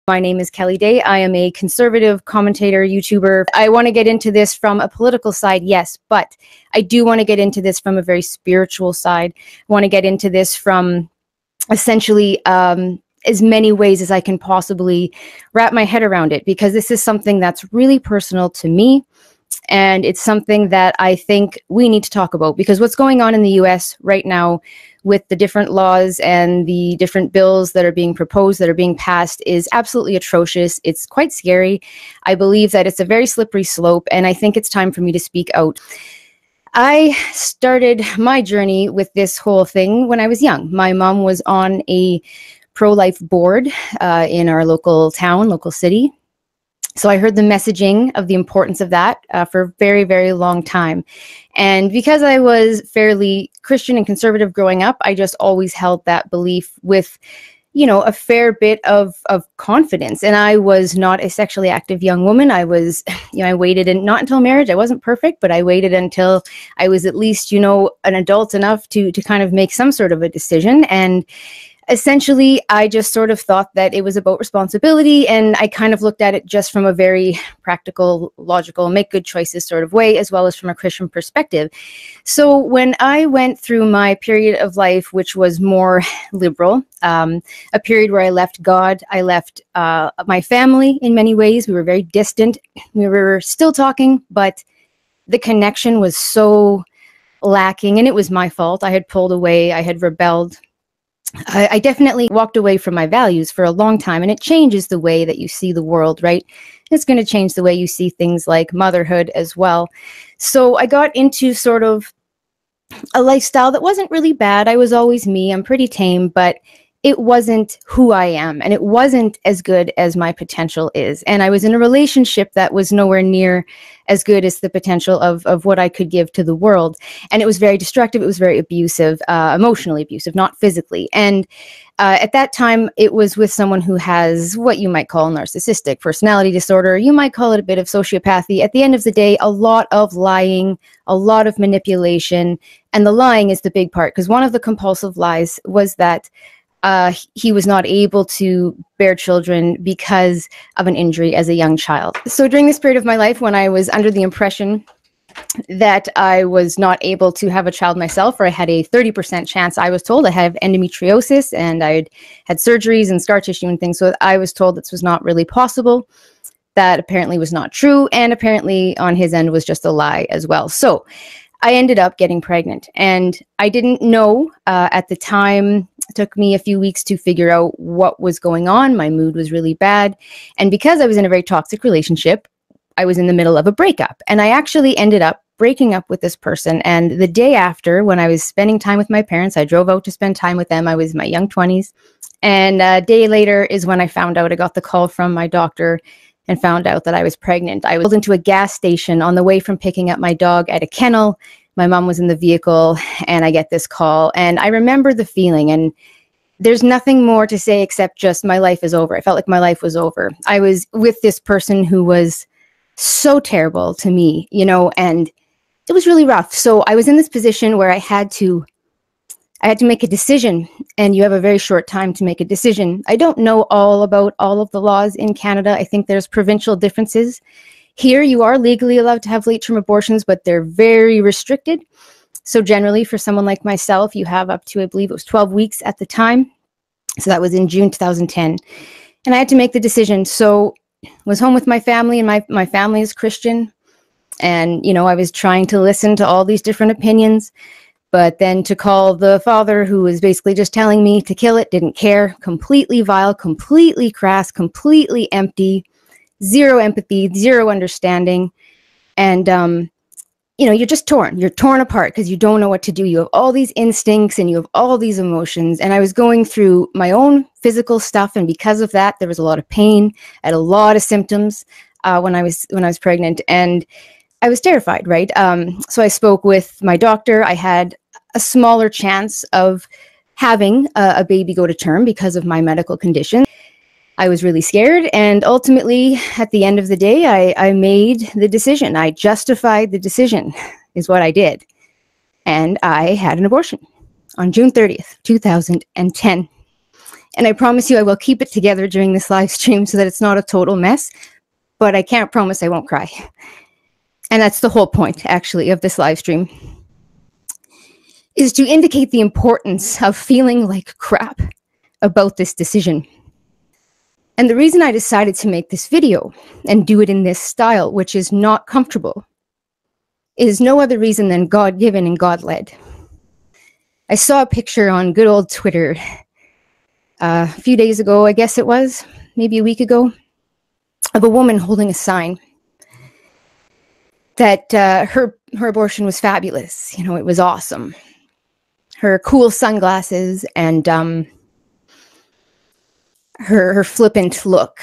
My name is Kelly Day. I am a conservative commentator, YouTuber. I want to get into this from a political side, yes, but I do want to get into this from a very spiritual side. I want to get into this from essentially as many ways as I can possibly wrap my head around it, because this is something that's really personal to me. And it's something that I think we need to talk about, because what's going on in the US right now with the different laws and the different bills that are being proposed, that are being passed, is absolutely atrocious. It's quite scary. I believe that it's a very slippery slope, and I think it's time for me to speak out. I started my journey with this whole thing when I was young. My mom was on a pro-life board in our local town, local city. So I heard the messaging of the importance of that for a very, very long time. And because I was fairly Christian and conservative growing up, I just always held that belief with, you know, a fair bit of confidence. And I was not a sexually active young woman. I was, you know, I waited, and not until marriage. I wasn't perfect, but I waited until I was at least, you know, an adult enough to kind of make some sort of a decision. And essentially, I just sort of thought that it was about responsibility, and I kind of looked at it just from a very practical, logical, make good choices sort of way, as well as from a Christian perspective. So when I went through my period of life, which was more liberal, a period where I left God, I left my family in many ways. We were very distant. We were still talking, but the connection was so lacking, and it was my fault. I had pulled away. I had rebelled. I definitely walked away from my values for a long time, and it changes the way that you see the world, right? It's going to change the way you see things like motherhood as well. So I got into sort of a lifestyle that wasn't really bad. I was always me. I'm pretty tame, but it wasn't who I am, and it wasn't as good as my potential is. And I was in a relationship that was nowhere near as good as the potential of what I could give to the world. And it was very destructive. It was very abusive, emotionally abusive, not physically. And at that time, it was with someone who has what you might call narcissistic personality disorder. You might call it a bit of sociopathy. At the end of the day, a lot of lying, a lot of manipulation. And the lying is the big part, because one of the compulsive lies was that he was not able to bear children because of an injury as a young child. So during this period of my life, when I was under the impression that I was not able to have a child myself, or I had a 30% chance, I was told I have endometriosis, and I had surgeries and scar tissue and things. So I was told this was not really possible. That apparently was not true, and apparently on his end was just a lie as well. So I ended up getting pregnant, and I didn't know at the time. It took me a few weeks to figure out what was going on. My mood was really bad. And because I was in a very toxic relationship, I was in the middle of a breakup. And I actually ended up breaking up with this person. And the day after, when I was spending time with my parents, I drove out to spend time with them. I was in my young 20s. And a day later is when I found out. I got the call from my doctor and found out that I was pregnant. I was into a gas station on the way from picking up my dog at a kennel. My mom was in the vehicle, and I get this call, and I remember the feeling, and there's nothing more to say except just my life is over. I felt like my life was over. I was with this person who was so terrible to me, you know, and it was really rough. So I was in this position where I had to make a decision, and you have a very short time to make a decision. I don't know all about all of the laws in Canada. I think there's provincial differences. Here, you are legally allowed to have late-term abortions, but they're very restricted. So generally, for someone like myself, you have up to, I believe it was 12 weeks at the time. So that was in June 2010. And I had to make the decision. So I was home with my family, and my family is Christian. And, you know, I was trying to listen to all these different opinions. But then to call the father, who was basically just telling me to kill it, didn't care, completely vile, completely crass, completely empty, zero empathy, zero understanding. And, you know, you're just torn. You're torn apart because you don't know what to do. You have all these instincts and you have all these emotions. And I was going through my own physical stuff. And because of that, there was a lot of pain. I had a lot of symptoms when I was pregnant. And I was terrified, right? So I spoke with my doctor. I had a smaller chance of having a baby go to term because of my medical condition. I was really scared, and ultimately, at the end of the day, I made the decision. I justified the decision, is what I did. And I had an abortion on June 30th, 2010. And I promise you I will keep it together during this live stream so that it's not a total mess. But I can't promise I won't cry. And that's the whole point, actually, of this live stream, is to indicate the importance of feeling like crap about this decision. And the reason I decided to make this video and do it in this style, which is not comfortable, is no other reason than God-given and God-led. I saw a picture on good old Twitter a few days ago, I guess it was, maybe a week ago, of a woman holding a sign that her abortion was fabulous. You know, it was awesome. Her cool sunglasses and her flippant look.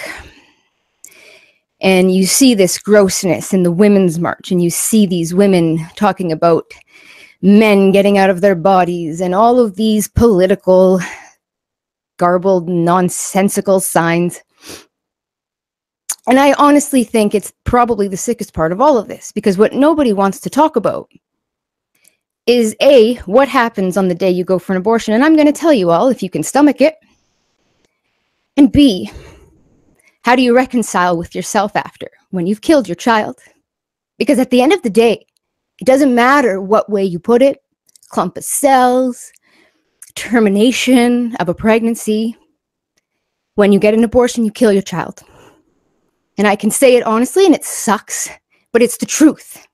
And you see this grossness in the Women's March, and you see these women talking about men getting out of their bodies and all of these political, garbled, nonsensical signs. And I honestly think it's probably the sickest part of all of this, because what nobody wants to talk about is A, what happens on the day you go for an abortion, and I'm going to tell you all if you can stomach it, and B, how do you reconcile with yourself after, when you've killed your child? Because at the end of the day, it doesn't matter what way you put it, clump of cells, termination of a pregnancy. When you get an abortion, you kill your child. And I can say it honestly, and it sucks, but it's the truth.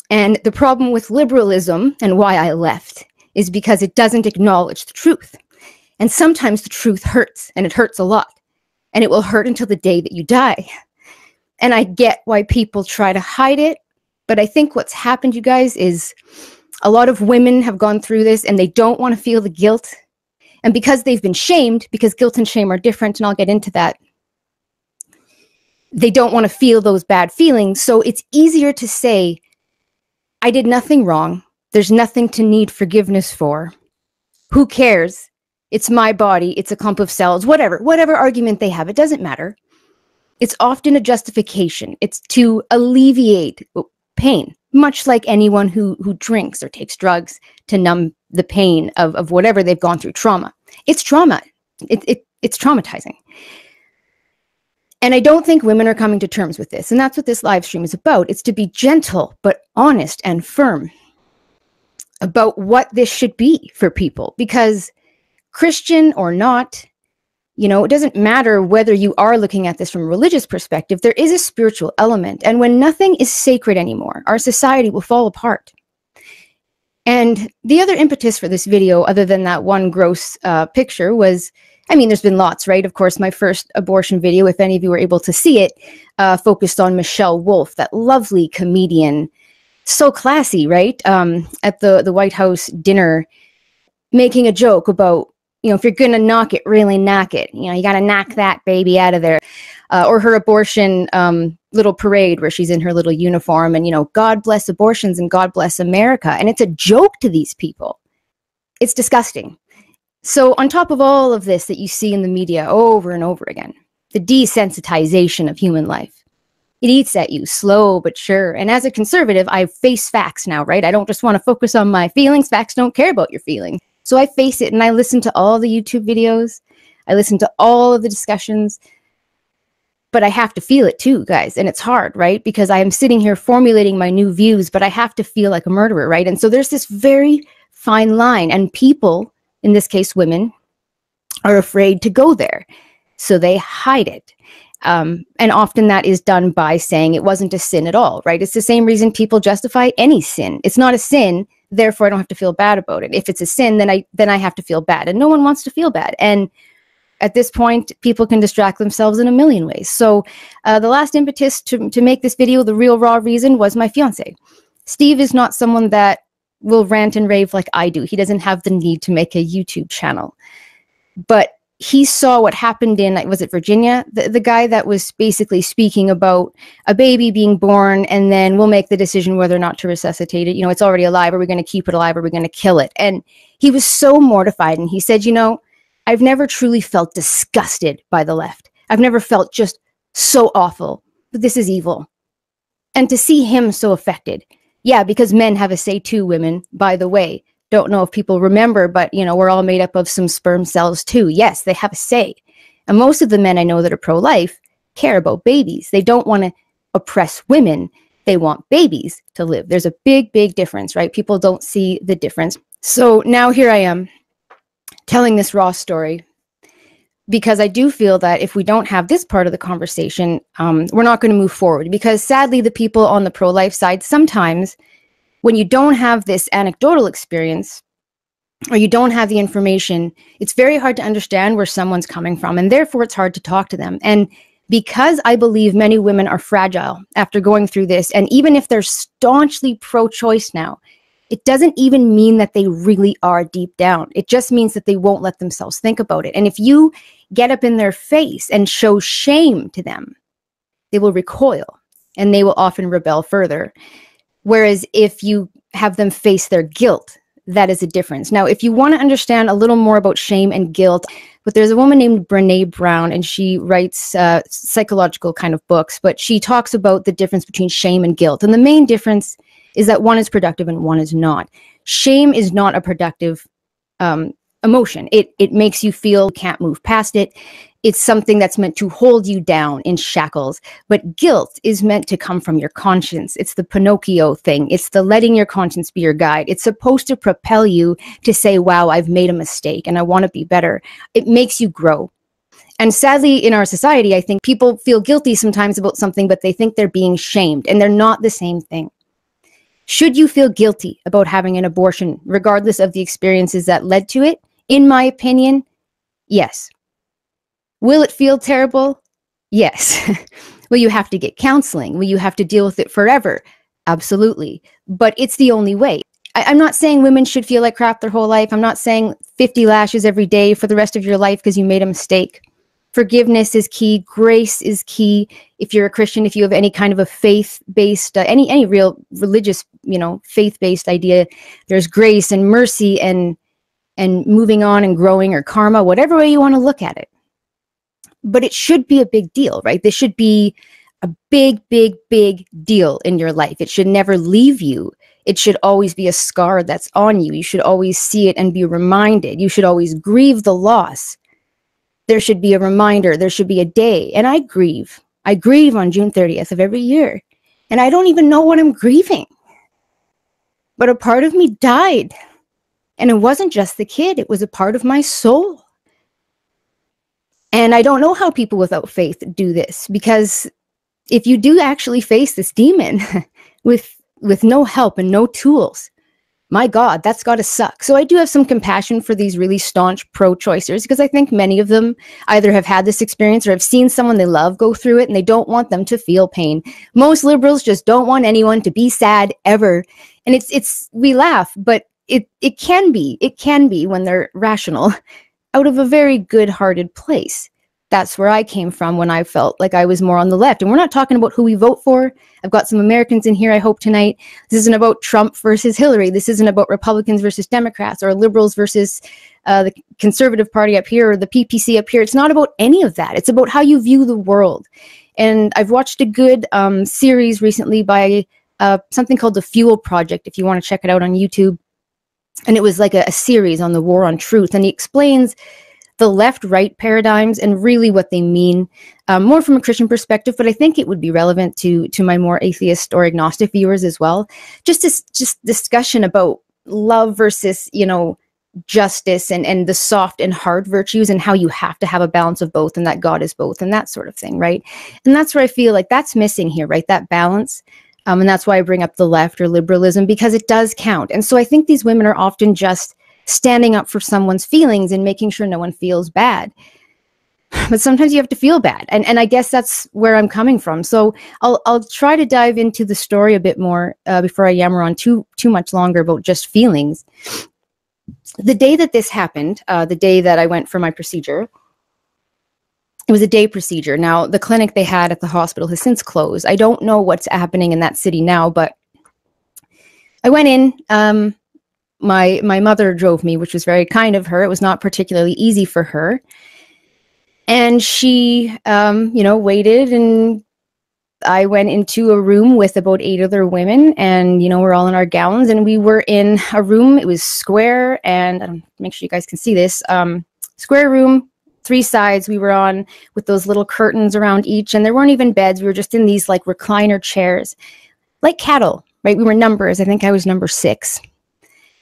And the problem with liberalism, and why I left, is because it doesn't acknowledge the truth. And sometimes the truth hurts, and it hurts a lot. And it will hurt until the day that you die. And I get why people try to hide it, but I think what's happened, you guys, is a lot of women have gone through this, and they don't want to feel the guilt. And because they've been shamed, because guilt and shame are different, and I'll get into that, they don't want to feel those bad feelings. So it's easier to say, I did nothing wrong. There's nothing to need forgiveness for. Who cares? It's my body. It's a clump of cells. Whatever argument they have, it doesn't matter. It's often a justification. It's to alleviate pain, much like anyone who drinks or takes drugs to numb the pain of whatever they've gone through, trauma. It's trauma. It's traumatizing. And I don't think women are coming to terms with this. And that's what this live stream is about. It's to be gentle, but honest and firm about what this should be for people. Because Christian or not, you know, it doesn't matter whether you are looking at this from a religious perspective, there is a spiritual element. And when nothing is sacred anymore, our society will fall apart. And the other impetus for this video, other than that one gross picture, was, I mean, there's been lots, right? Of course, my first abortion video, if any of you were able to see it, focused on Michelle Wolf, that lovely comedian, so classy, right? At the White House dinner, making a joke about, you know, if you're going to knock it, really knock it. You know, you got to knock that baby out of there. Or her abortion little parade where she's in her little uniform and, you know, God bless abortions and God bless America. And it's a joke to these people. It's disgusting. So on top of all of this that you see in the media over and over again, the desensitization of human life, it eats at you slow but sure. And as a conservative, I face facts now, right? I don't just want to focus on my feelings. Facts don't care about your feelings. So I face it and I listen to all the YouTube videos. I listen to all of the discussions. But I have to feel it too, guys. And it's hard, right? Because I am sitting here formulating my new views, but I have to feel like a murderer, right? And so there's this very fine line. And people, in this case women, are afraid to go there. So they hide it. And often that is done by saying it wasn't a sin at all, right? It's the same reason people justify any sin. It's not a sin, therefore I don't have to feel bad about it. If it's a sin, then I have to feel bad. And no one wants to feel bad. And at this point, people can distract themselves in a million ways. So the last impetus to make this video, the real raw reason, was my fiance. Steve is not someone that will rant and rave like I do. He doesn't have the need to make a YouTube channel. But he saw what happened in, was it Virginia? The guy that was basically speaking about a baby being born and then we'll make the decision whether or not to resuscitate it. You know, it's already alive. Are we going to keep it alive? Are we going to kill it? And he was so mortified. And he said, you know, I've never truly felt disgusted by the left. I've never felt just so awful. But this is evil. And to see him so affected. Yeah, because men have a say too, women, by the way. don't know if people remember, but, you know, we're all made up of some sperm cells too. Yes, they have a say. And most of the men I know that are pro-life care about babies. They don't want to oppress women. They want babies to live. There's a big, big difference, right? People don't see the difference. So now here I am telling this raw story because I do feel that if we don't have this part of the conversation, we're not going to move forward. Because sadly, the people on the pro-life side, sometimes when you don't have this anecdotal experience or you don't have the information, it's very hard to understand where someone's coming from. And therefore, it's hard to talk to them. And because I believe many women are fragile after going through this, and even if they're staunchly pro-choice now, it doesn't even mean that they really are deep down. It just means that they won't let themselves think about it. And if you get up in their face and show shame to them, they will recoil and they will often rebel further. Whereas if you have them face their guilt, that is a difference. Now, if you want to understand a little more about shame and guilt, but there's a woman named Brené Brown, and she writes psychological kind of books, but she talks about the difference between shame and guilt. And the main difference is that one is productive and one is not. Shame is not a productive emotion. It makes you feel you can't move past it. It's something that's meant to hold you down in shackles. But guilt is meant to come from your conscience. It's the Pinocchio thing. It's the letting your conscience be your guide. It's supposed to propel you to say, wow, I've made a mistake and I want to be better. It makes you grow. And sadly, in our society, I think people feel guilty sometimes about something, but they think they're being shamed, and they're not the same thing. Should you feel guilty about having an abortion, regardless of the experiences that led to it? In my opinion, yes. Will it feel terrible? Yes. Will you have to get counseling? Will you have to deal with it forever? Absolutely. But it's the only way. I'm not saying women should feel like crap their whole life. I'm not saying 50 lashes every day for the rest of your life because you made a mistake. Forgiveness is key. Grace is key. If you're a Christian, if you have any kind of a faith-based, any real religious, faith-based idea, there's grace and mercy and moving on and growing, or karma, whatever way you want to look at it. But it should be a big deal, right? This should be a big, big, big deal in your life. It should never leave you. It should always be a scar that's on you. You should always see it and be reminded. You should always grieve the loss. There should be a reminder. There should be a day. And I grieve. I grieve on June 30th of every year. And I don't even know what I'm grieving. But a part of me died. And it wasn't just the kid. It was a part of my soul. And I don't know how people without faith do this, because if you do actually face this demon with no help and no tools, my God, that's got to suck. So I do have some compassion for these really staunch pro-choicers, because I think many of them either have had this experience or have seen someone they love go through it, and they don't want them to feel pain. Most liberals just don't want anyone to be sad ever. And we laugh, but it can be when they're rational, out of a very good-hearted place. That's where I came from when I felt like I was more on the left. And we're not talking about who we vote for. I've got some Americans in here, I hope, tonight. This isn't about Trump versus Hillary. This isn't about Republicans versus Democrats, or liberals versus the Conservative Party up here, or the PPC up here. It's not about any of that. It's about how you view the world. And I've watched a good series recently by something called The Fuel Project, if you want to check it out on YouTube. And it was like a series on the war on truth. And he explains the left-right paradigms and really what they mean, more from a Christian perspective, but I think it would be relevant to my more atheist or agnostic viewers as well. Just discussion about love versus, justice and the soft and hard virtues, and how you have to have a balance of both, and that God is both, and that sort of thing, right? And that's where I feel like that's missing here, right? That balance. And that's why I bring up the left or liberalism, because it does count. And so I think these women are often just standing up for someone's feelings and making sure no one feels bad. But sometimes you have to feel bad. And I guess that's where I'm coming from. So I'll try to dive into the story a bit more before I yammer on too much longer about just feelings. The day that this happened, the day that I went for my procedure, it was a day procedure. Now, the clinic they had at the hospital has since closed. I don't know what's happening in that city now, but I went in. My mother drove me, which was very kind of her. It was not particularly easy for her. And she, waited and I went into a room with about 8 other women, and, you know, we're all in our gowns, and we were in a room. It was square, and make sure you guys can see this. Square room, 3 sides we were on, with those little curtains around each, and there weren't even beds. We were just in these like recliner chairs, like cattle, right? We were numbers. I think I was number 6.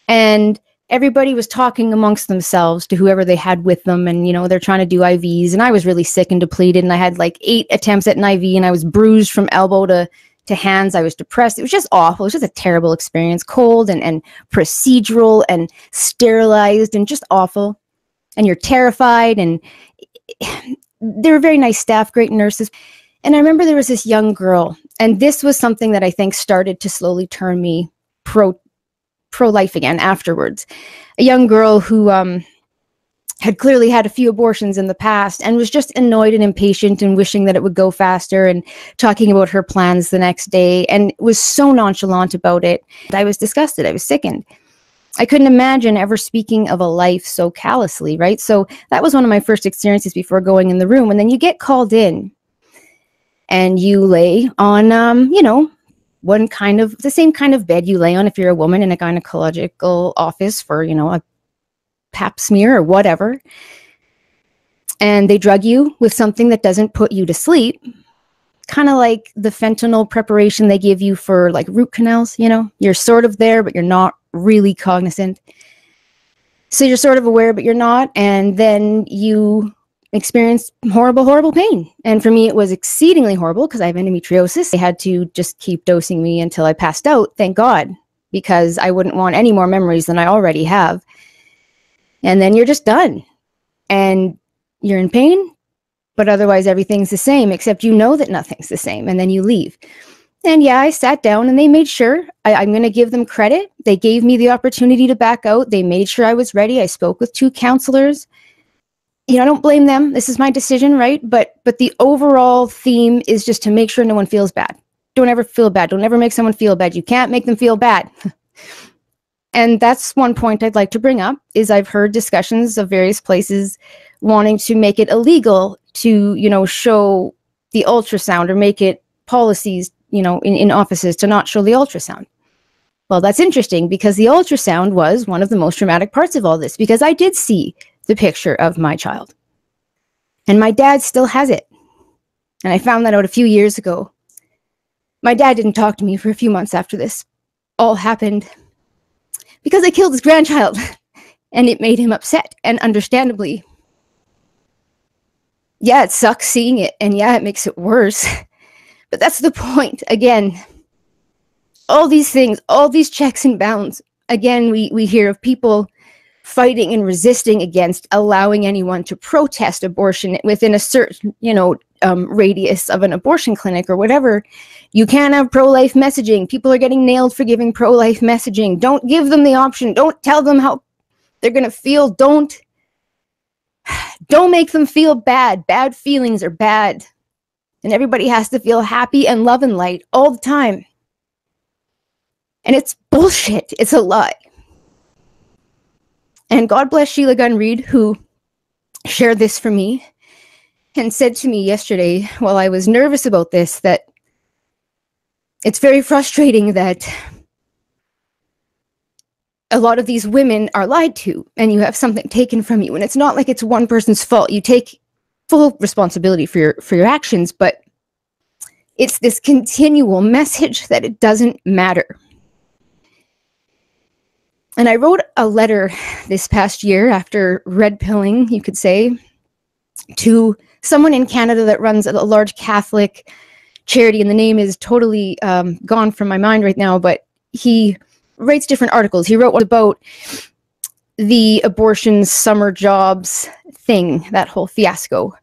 And everybody was talking amongst themselves to whoever they had with them. And, you know, they're trying to do IVs. And I was really sick and depleted. And I had like 8 attempts at an IV, and I was bruised from elbow to hands. I was depressed. It was just awful. It was just a terrible experience. Cold and procedural and sterilized and just awful. And you're terrified. And they were very nice staff, great nurses. And I remember there was this young girl. And this was something that I think started to slowly turn me pro-life again afterwards. A young girl who had clearly had a few abortions in the past and was just annoyed and impatient and wishing that it would go faster, and talking about her plans the next day, and was so nonchalant about it. I was disgusted. I was sickened. I couldn't imagine ever speaking of a life so callously, right? So that was one of my first experiences before going in the room. And then you get called in and you lay on, you know, the same kind of bed you lay on if you're a woman in a gynecological office for, you know, a pap smear or whatever. And they drug you with something that doesn't put you to sleep. Kind of like the fentanyl preparation they give you for like root canals, you know, you're sort of there, but you're not really cognizant. So you're sort of aware, but you're not. And then you experience horrible, horrible pain. And for me, it was exceedingly horrible because I have endometriosis. They had to just keep dosing me until I passed out, thank God, because I wouldn't want any more memories than I already have. And then you're just done. And you're in pain, but otherwise everything's the same, except you know that nothing's the same. And then you leave. And yeah, I sat down and they made sure. I'm going to give them credit. They gave me the opportunity to back out. They made sure I was ready. I spoke with 2 counselors. You know, I don't blame them. This is my decision, right? But the overall theme is just to make sure no one feels bad. Don't ever feel bad. Don't ever make someone feel bad. You can't make them feel bad. And that's one point I'd like to bring up, is I've heard discussions of various places wanting to make it illegal to, you know, show the ultrasound, or make it policies, you know, in offices to not show the ultrasound. Well, that's interesting, because the ultrasound was one of the most traumatic parts of all this, because I did see the picture of my child. And my dad still has it. And I found that out a few years ago. My dad didn't talk to me for a few months after this all happened, because I killed his grandchild. And it made him upset, and understandably. Yeah, it sucks seeing it, and yeah, it makes it worse. But that's the point. Again, all these things, all these checks and balances. Again, we hear of people fighting and resisting against allowing anyone to protest abortion within a certain, you know, radius of an abortion clinic or whatever. You can't have pro-life messaging. People are getting nailed for giving pro-life messaging. Don't give them the option. Don't tell them how they're going to feel. Don't make them feel bad. Bad feelings are bad. And everybody has to feel happy and love and light all the time. And it's bullshit. It's a lie. And God bless Sheila Gunn Reid, who shared this for me and said to me yesterday while I was nervous about this, that it's very frustrating that a lot of these women are lied to and you have something taken from you. And it's not like it's one person's fault. You take full responsibility for your actions, but it's this continual message that it doesn't matter. And I wrote a letter this past year after red pilling, you could say, to someone in Canada that runs a large Catholic charity, and the name is totally gone from my mind right now, but he writes different articles. He wrote one about the abortion summer jobs thing, that whole fiasco.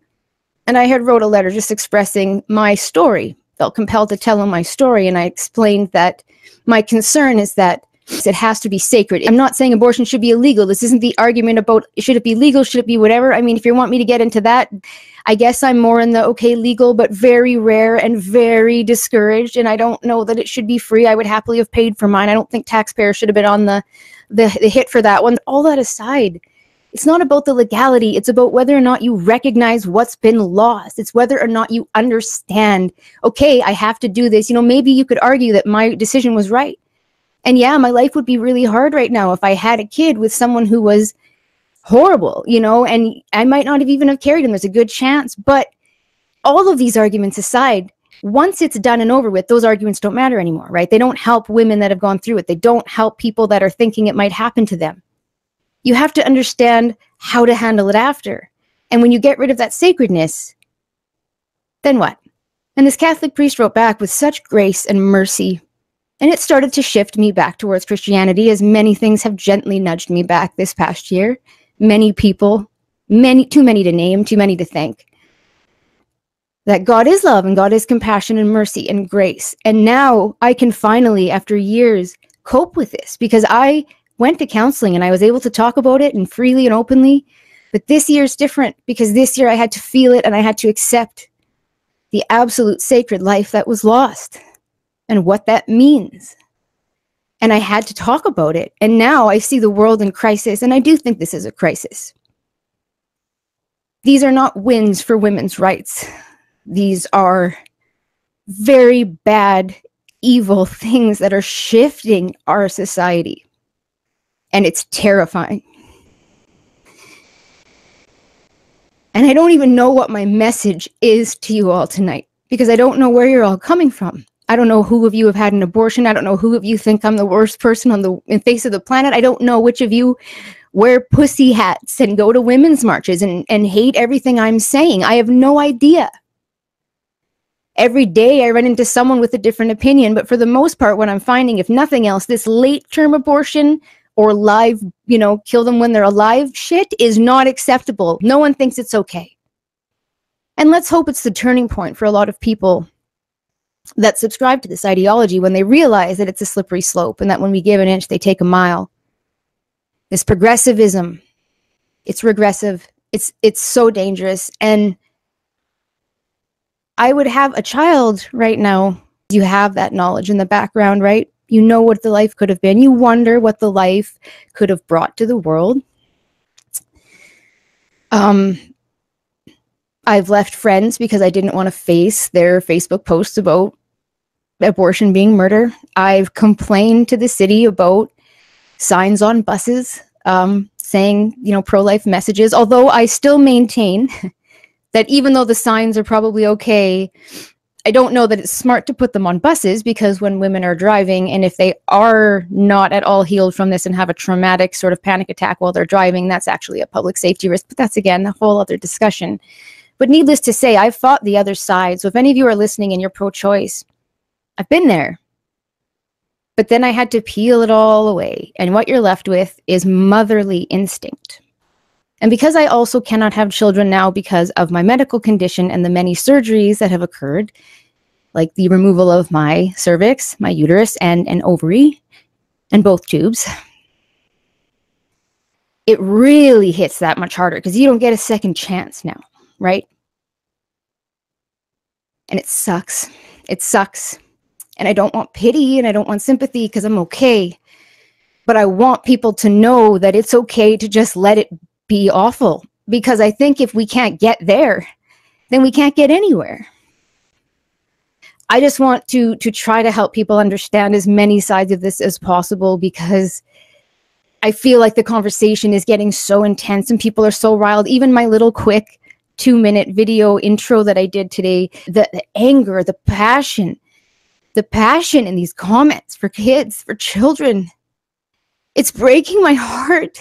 And I had wrote a letter just expressing my story, felt compelled to tell him my story, and I explained that my concern is that it has to be sacred. I'm not saying abortion should be illegal. This isn't the argument about should it be legal, should it be whatever. I mean, if you want me to get into that, I guess I'm more in the okay, legal, but very rare and very discouraged. And I don't know that it should be free. I would happily have paid for mine. I don't think taxpayers should have been on the hit for that one. All that aside, It's not about the legality. It's about whether or not you recognize what's been lost. It's whether or not you understand, okay, I have to do this. Maybe you could argue that my decision was right. And yeah, my life would be really hard right now if I had a kid with someone who was horrible, and I might not have even have carried him. There's a good chance. But all of these arguments aside, once it's done and over with, those arguments don't matter anymore, right? They don't help women that have gone through it. They don't help people that are thinking it might happen to them. You have to understand how to handle it after. And when you get rid of that sacredness, then what? And this Catholic priest wrote back with such grace and mercy. And it started to shift me back towards Christianity, as many things have gently nudged me back this past year. Many people, too many to name, too many to thank. That God is love and God is compassion and mercy and grace. And now I can finally, after years, cope with this, because I went to counseling and I was able to talk about it and freely and openly. But this year is different, because this year I had to feel it and I had to accept the absolute sacred life that was lost and what that means. And I had to talk about it. And now I see the world in crisis, and I do think this is a crisis. These are not wins for women's rights. These are very bad, evil things that are shifting our society. And it's terrifying. And I don't even know what my message is to you all tonight, because I don't know where you're all coming from. I don't know who of you have had an abortion. I don't know who of you think I'm the worst person on the face of the planet. I don't know which of you wear pussy hats and go to women's marches and hate everything I'm saying. I have no idea. Every day I run into someone with a different opinion, but for the most part, what I'm finding, if nothing else, this late-term abortion or live, kill them when they're alive shit is not acceptable. No one thinks it's okay. And let's hope it's the turning point for a lot of people that subscribe to this ideology, when they realize that it's a slippery slope and that when we give an inch, they take a mile. This progressivism, it's regressive. It's so dangerous. And I would have a child right now. You have that knowledge in the background, right? You know what the life could have been. You wonder what the life could have brought to the world. I've left friends because I didn't want to face their Facebook posts about abortion being murder. I've complained to the city about signs on buses saying, pro-life messages, although I still maintain that even though the signs are probably okay, I don't know that it's smart to put them on buses, because when women are driving, and if they are not at all healed from this and have a traumatic sort of panic attack while they're driving, that's actually a public safety risk. But that's, again, a whole other discussion. But needless to say, I've fought the other side. So if any of you are listening and you're pro-choice, I've been there. But then I had to peel it all away. And what you're left with is motherly instinct. And because I also cannot have children now because of my medical condition and the many surgeries that have occurred, like the removal of my cervix, my uterus, and an ovary, and both tubes, it really hits that much harder, because you don't get a second chance now, right? And it sucks. It sucks. And I don't want pity and I don't want sympathy, because I'm okay. But I want people to know that it's okay to just let it be awful. Because I think if we can't get there, then we can't get anywhere. I just want to try to help people understand as many sides of this as possible, because I feel like the conversation is getting so intense and people are so riled. Even my little quick 2-minute video intro that I did today, the anger, the passion in these comments for kids, for children, it's breaking my heart.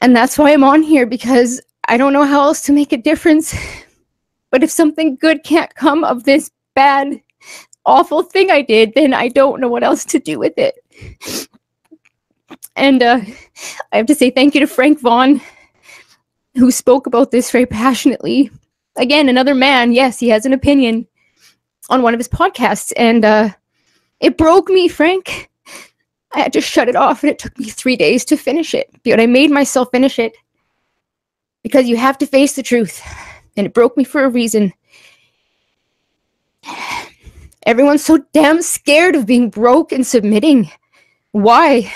And that's why I'm on here, because I don't know how else to make a difference. But if something good can't come of this bad, awful thing I did, then I don't know what else to do with it. And I have to say thank you to Frank Vaughn, who spoke about this very passionately. Again, another man, yes, he has an opinion on one of his podcasts. And it broke me, Frank. I had to shut it off, and it took me 3 days to finish it. But I made myself finish it, because you have to face the truth. And it broke me for a reason. Everyone's so damn scared of being broke and submitting. Why?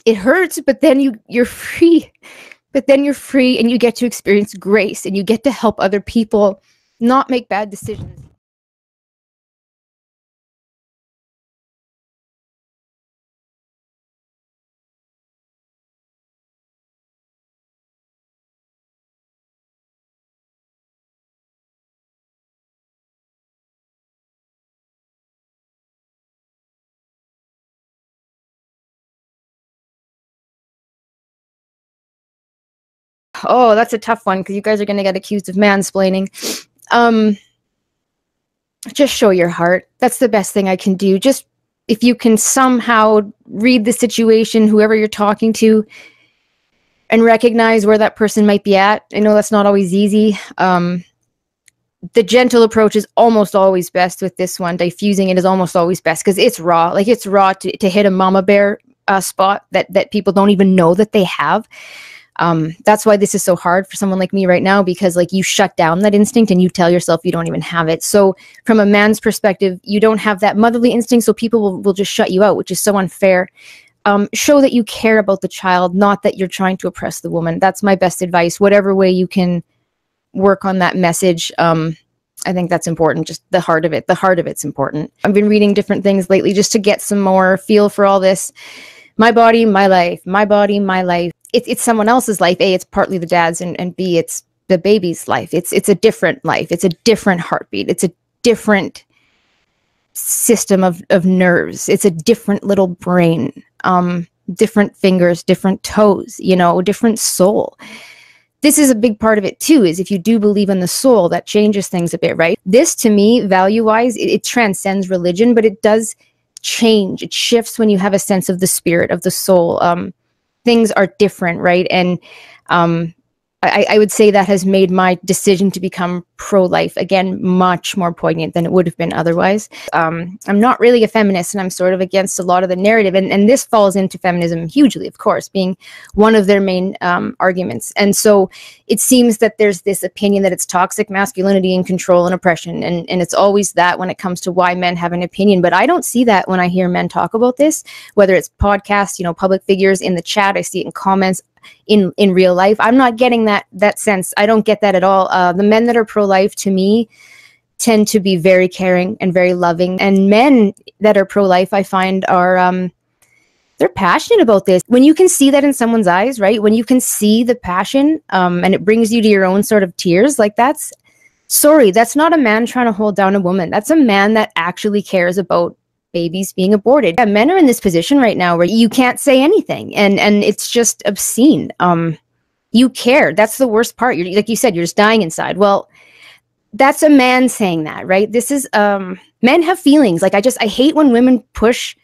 it hurts, but then you're free. But then you're free and you get to experience grace and you get to help other people not make bad decisions. Oh, that's a tough one because you guys are going to get accused of mansplaining. Just show your heart. That's the best thing I can do. Just if you can somehow read the situation, whoever you're talking to, and recognize where that person might be at. I know that's not always easy. The gentle approach is almost always best with this one. Diffusing it is almost always best because it's raw. Like it's raw to hit a mama bear spot that people don't even know that they have. That's why this is so hard for someone like me right now, because like you shut down that instinct and you tell yourself you don't even have it. So from a man's perspective, you don't have that motherly instinct, so people will just shut you out, which is so unfair. Show that you care about the child, not that you're trying to oppress the woman. That's my best advice. Whatever way you can work on that message, I think that's important. Just the heart of it. The heart of it's important. I've been reading different things lately just to get some more feel for all this. My body, my life. My body, my life. It's someone else's life. A, it's partly the dad's, and B, it's the baby's life. It's a different life. It's a different heartbeat. It's a different system of nerves. It's a different little brain. Different fingers, different toes, you know, different soul. This is a big part of it too, is if you do believe in the soul, that changes things a bit, right? This to me, value-wise, it transcends religion, but it does change. It shifts when you have a sense of the spirit, of the soul. Things are different, right? And I would say that has made my decision to become pro-life, again, much more poignant than it would have been otherwise. I'm not really a feminist, and I'm sort of against a lot of the narrative. And this falls into feminism hugely, of course, being one of their main arguments. And so it seems that there's this opinion that it's toxic masculinity and control and oppression. And it's always that when it comes to why men have an opinion. But I don't see that when I hear men talk about this, whether it's podcasts, you know, public figures, in the chat, I see it in comments, in real life. I'm not getting that sense. I don't get that at all. The men that are pro-life, to me, tend to be very caring and very loving. And men that are pro-life, I find, are they're passionate about this. When you can see that in someone's eyes, right? When you can see the passion, and it brings you to your own sort of tears, like that's not a man trying to hold down a woman. That's a man that actually cares about babies being aborted. Yeah, men are in this position right now where you can't say anything, and it's just obscene. You care. That's the worst part. You're, like you said, you're just dying inside. Well, that's a man saying that, right? This is men have feelings. Like I hate when women push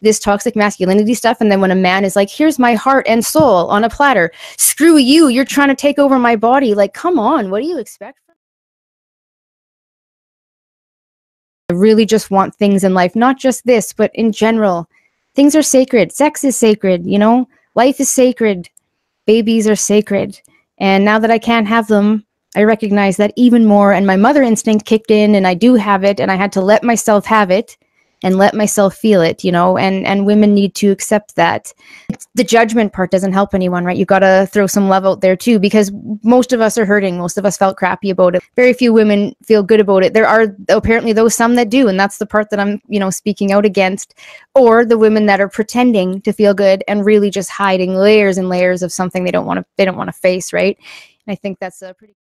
this toxic masculinity stuff, and then when a man is like, here's my heart and soul on a platter, screw you, you're trying to take over my body. Like, come on, what do you expect? I really just want things in life, not just this, but in general. Things are sacred. Sex is sacred, you know? Life is sacred. Babies are sacred. And now that I can't have them, I recognize that even more. And my mother instinct kicked in, and I do have it, and I had to let myself have it and let myself feel it, you know? And women need to accept that. The judgment part doesn't help anyone, right? You got to throw some love out there too, because most of us are hurting. Most of us felt crappy about it. Very few women feel good about it. There are apparently those some that do, and that's the part that I'm, you know, speaking out against. Or the women that are pretending to feel good and really just hiding layers and layers of something they don't want to face, right? And I think that's a pretty